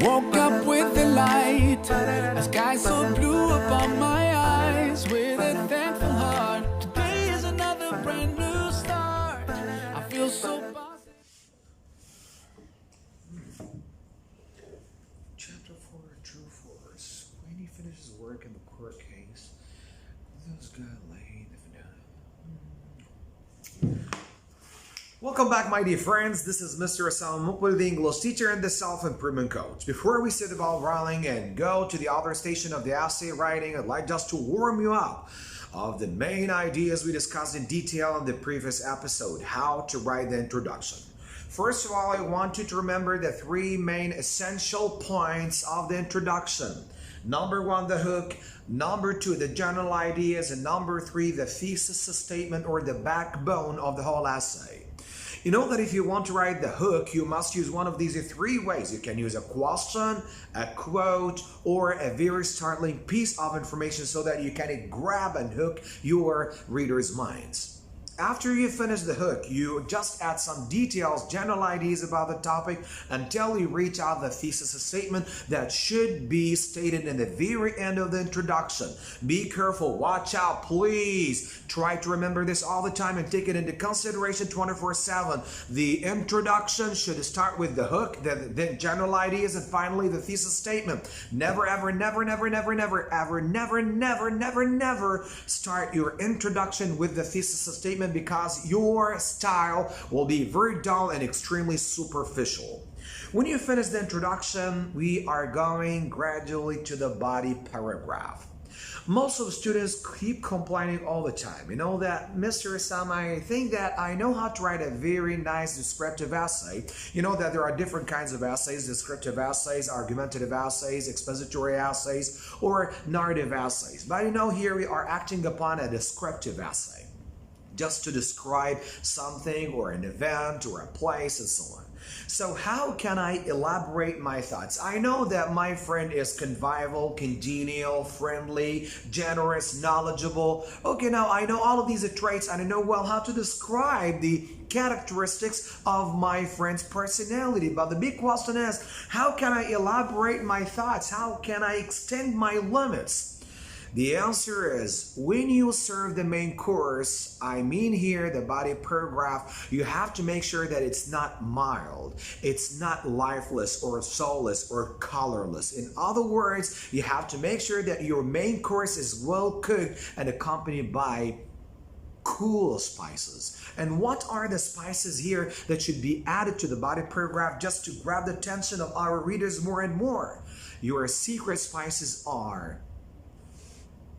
Woke up with the light, a sky so blue upon my eyes. With a thankful heart, today is another brand new start. I feel so positive. Chapter 4, True Force. When he finishes work in the court case, this guy laid. Welcome back, my dear friends. This is Mr. Osama, Muqbil, the English teacher and the self-improvement coach. Before we set about writing and go to the other station of the essay writing, I'd like just to warm you up of the main ideas we discussed in detail in the previous episode, how to write the introduction. First of all, I want you to remember the three main essential points of the introduction. Number one, the hook. Number two, the general ideas. And number three, the thesis statement or the backbone of the whole essay. You know that if you want to write the hook, you must use one of these three ways. You can use a question, a quote, or a very startling piece of information so that you can grab and hook your reader's minds. After you finish the hook, you just add some details, general ideas about the topic until you reach out the thesis statement that should be stated in the very end of the introduction. Be careful, watch out, please. Try to remember this all the time and take it into consideration 24/7. The introduction should start with the hook, the general ideas, and finally the thesis statement. Never, ever, never, never, never, never, ever, never, never, never, never start your introduction with the thesis statement, because your style will be very dull and extremely superficial. When you finish the introduction, we are going gradually to the body paragraph. Most of the students keep complaining all the time. You know that, Mr. Osama, I think that I know how to write a very nice descriptive essay. You know that there are different kinds of essays: descriptive essays, argumentative essays, expository essays, or narrative essays. But you know, here we are acting upon a descriptive essay, just to describe something or an event or a place and so on. So how can I elaborate my thoughts? I know that my friend is convivial, congenial, friendly, generous, knowledgeable. Okay, now I know all of these traits and I know well how to describe the characteristics of my friend's personality. But the big question is, how can I elaborate my thoughts? How can I extend my limits? The answer is, when you serve the main course, I mean here the body paragraph, you have to make sure that it's not mild, it's not lifeless or soulless or colorless. In other words, you have to make sure that your main course is well cooked and accompanied by cool spices. And what are the spices here that should be added to the body paragraph just to grab the attention of our readers more and more? Your secret spices are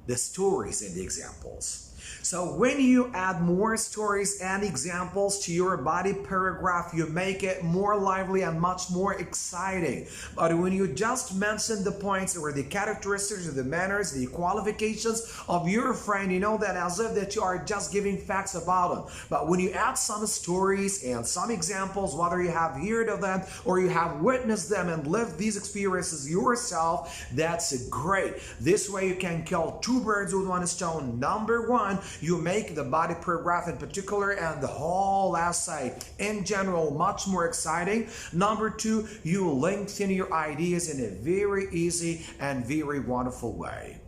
the stories and the examples. So when you add more stories and examples to your body paragraph, you make it more lively and much more exciting. But when you just mention the points or the characteristics or the manners, the qualifications of your friend, you know that as if that you are just giving facts about them. But when you add some stories and some examples, whether you have heard of them or you have witnessed them and lived these experiences yourself, that's great. This way you can kill two birds with one stone. Number one, you make the body paragraph in particular and the whole essay in general much more exciting. Number two, you lengthen your ideas in a very easy and very wonderful way.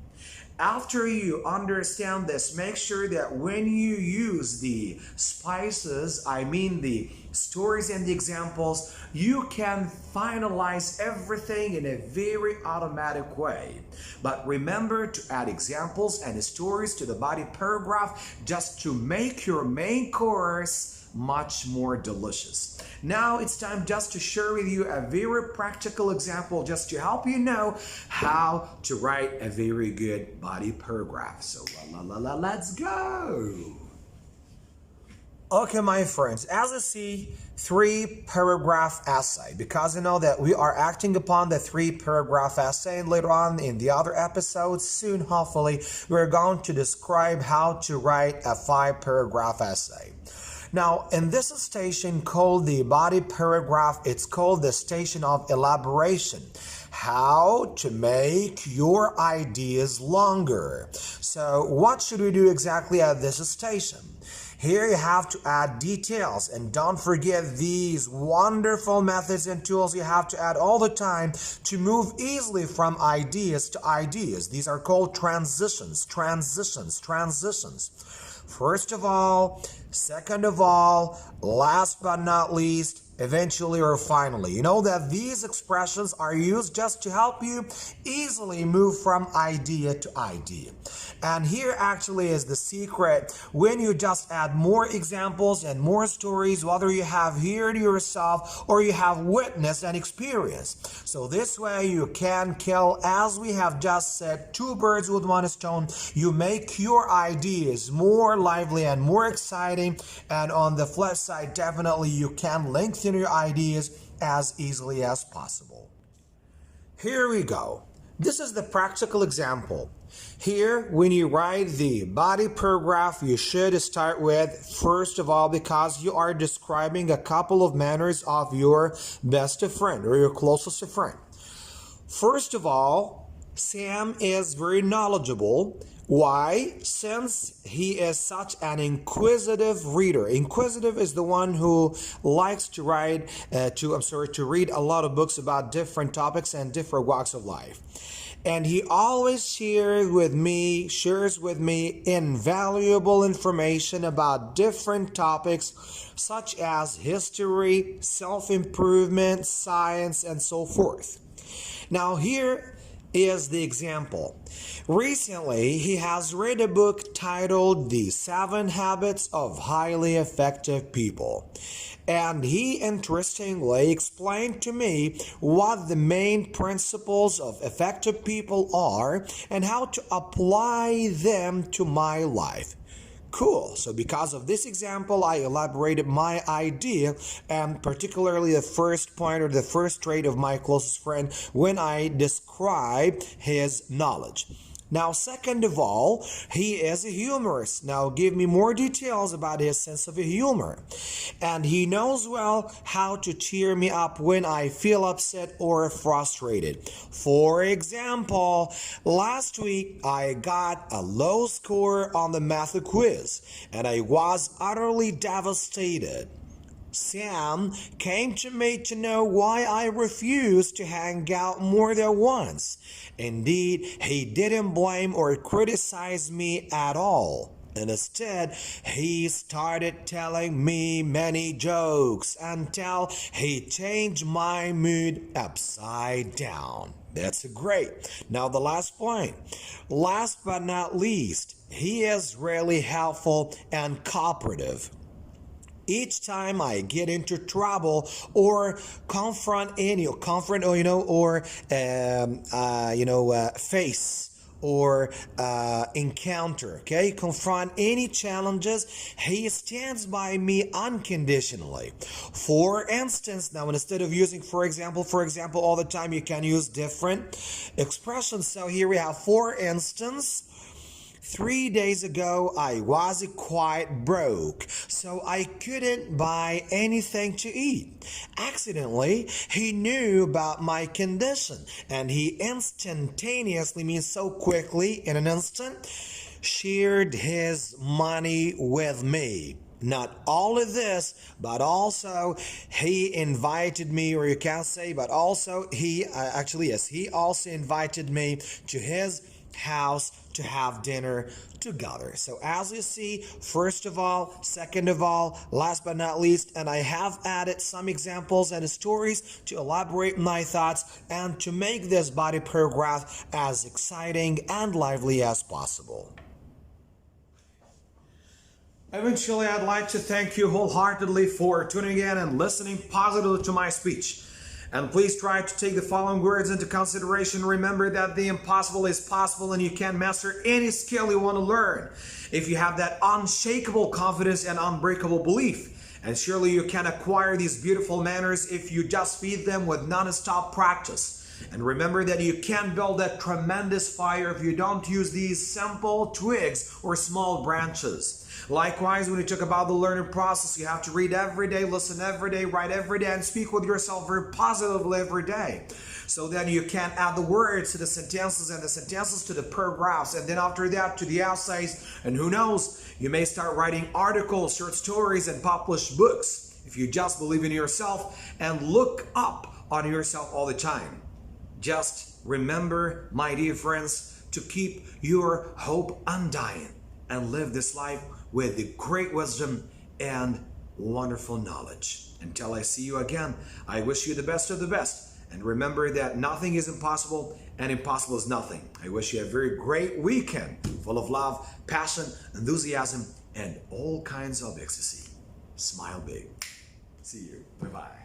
After you understand this, make sure that when you use the spices, I mean the stories and the examples, you can finalize everything in a very automatic way. But remember to add examples and stories to the body paragraph just to make your main course much more delicious. Now it's time just to share with you a very practical example just to help you know how to write a very good body paragraph. So let's go. Okay, my friends, as you see, 3-paragraph essay, because you know that we are acting upon the 3-paragraph essay, and later on in the other episodes, soon hopefully, we're going to describe how to write a 5-paragraph essay. Now, in this station called the body paragraph, it's called the station of elaboration. How to make your ideas longer. So what should we do exactly at this station? Here you have to add details, and don't forget these wonderful methods and tools you have to add all the time to move easily from ideas to ideas. These are called transitions. First of all, second of all, last but not least, eventually or finally. You know that these expressions are used just to help you easily move from idea to idea. And here actually is the secret. When you just add more examples and more stories, whether you have heard yourself or you have witnessed and experienced. So this way you can kill, as we have just said, two birds with one stone. You make your ideas more lively and more exciting. And on the flip side, definitely you can lengthen your ideas as easily as possible. Here we go. This is the practical example. Here, when you write the body paragraph, you should start with, first of all, because you are describing a couple of manners of your best friend or your closest friend. First of all, Sam is very knowledgeable. Why? Since he is such an inquisitive reader. Inquisitive is the one who likes to read a lot of books about different topics and different walks of life. And he always shares with me invaluable information about different topics such as history, self-improvement, science, and so forth. Now here is the example. Recently, he has read a book titled The 7 Habits of Highly Effective People. And he interestingly explained to me what the main principles of effective people are and how to apply them to my life. Cool. So because of this example, I elaborated my idea, and particularly the first point or the first trait of my closest friend when I describe his knowledge. Now, second of all, he is a humorist. Now, give me more details about his sense of humor. And he knows well how to cheer me up when I feel upset or frustrated. For example, last week I got a low score on the math quiz, and I was utterly devastated. Sam came to me to know why I refused to hang out more than once. Indeed, he didn't blame or criticize me at all. Instead, he started telling me many jokes until he changed my mood upside down. That's great. Now the last point. Last but not least, he is really helpful and cooperative. Each time I get into trouble or face or encounter, confront any challenges, he stands by me unconditionally. For instance, now instead of using for example all the time, you can use different expressions. So here we have, for instance, 3 days ago, I was quite broke, so I couldn't buy anything to eat. Accidentally, he knew about my condition, and he instantaneously, means so quickly, in an instant, shared his money with me. Not all of this, but also he invited me, or you can say, but also he also invited me to his house to have dinner together. So as you see, first of all, second of all, last but not least, and I have added some examples and stories to elaborate my thoughts and to make this body paragraph as exciting and lively as possible. Eventually, I'd like to thank you wholeheartedly for tuning in and listening positively to my speech. And please try to take the following words into consideration. Remember that the impossible is possible, and you can master any skill you want to learn if you have that unshakable confidence and unbreakable belief. And surely you can acquire these beautiful manners if you just feed them with non-stop practice. And remember that you can't build a tremendous fire if you don't use these simple twigs or small branches. Likewise, when you talk about the learning process, you have to read every day, listen every day, write every day, and speak with yourself very positively every day. So then you can add the words to the sentences and the sentences to the paragraphs, and then after that to the essays. And who knows, you may start writing articles, short stories, and publish books if you just believe in yourself and look up on yourself all the time. Just remember, my dear friends, to keep your hope undying and live this life with the great wisdom and wonderful knowledge. Until I see you again, I wish you the best of the best. And remember that nothing is impossible and impossible is nothing. I wish you a very great weekend full of love, passion, enthusiasm, and all kinds of ecstasy. Smile big. See you. Bye-bye.